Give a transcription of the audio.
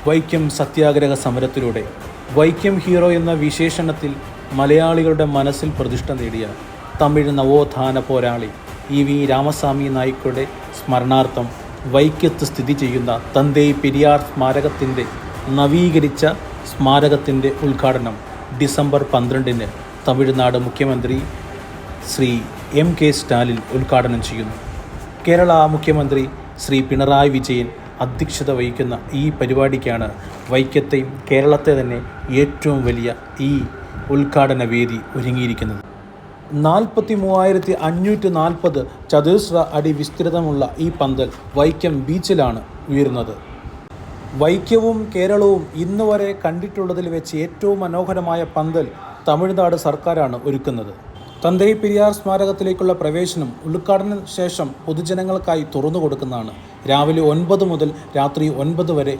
വൈക്കം സത്യാഗ്രഹ സമരത്തിലൂടെ Vaikom hero എന്ന വിശേഷണത്തിൽ മലയാളികളുടെ മനസ്സിൽ പ്രതിഷ്ഠ നേടിയ തമിഴ് നവോത്ഥാന പോരാളി ഇ വി രാമസ്വാമി നായ്ക്കരുടെ സ്മരണാർത്ഥം വൈക്കത്ത് സ്ഥിതി ചെയ്യുന്ന തന്തൈ പെരിയാർ സ്മാരകത്തിൻ്റെ നവീകരിച്ച സ്മാരകത്തിൻ്റെ ഉദ്ഘാടനം ഡിസംബർ 12-ന് തമിഴ്നാട് മുഖ്യമന്ത്രി ശ്രീ എം.കെ. സ്റ്റാലിൻ ഉദ്ഘാടനം ചെയ്യുന്നു. കേരള മുഖ്യമന്ത്രി ശ്രീ പിണറായി വിജയൻ അധ്യക്ഷത വഹിക്കുന്ന ഈ പരിപാടിക്കാണ് വൈക്കത്തെയും കേരളത്തെ തന്നെ ഏറ്റവും വലിയ ഈ ഉദ്ഘാടന വേദി ഒരുങ്ങിയിരിക്കുന്നത്. 43,540 ചതുരശ്ര അടി വിസ്തൃതമുള്ള ഈ പന്തൽ വൈക്കം ബീച്ചിലാണ് ഉയരുന്നത്. വൈക്കവും കേരളവും ഇന്നുവരെ കണ്ടിട്ടുള്ളതിൽ വെച്ച് ഏറ്റവും മനോഹരമായ പന്തൽ തമിഴ്നാട് സർക്കാരാണ് ഒരുക്കുന്നത്. തന്തൈ പെരിയാർ സ്മാരകത്തിലേക്കുള്ള പ്രവേശനം ഉദ്ഘാടന ശേഷം പൊതുജനങ്ങൾക്കായി തുറന്നു കൊടുക്കുന്നതാണ്. രാവിലെ 9 മുതൽ രാത്രി 9 വരെ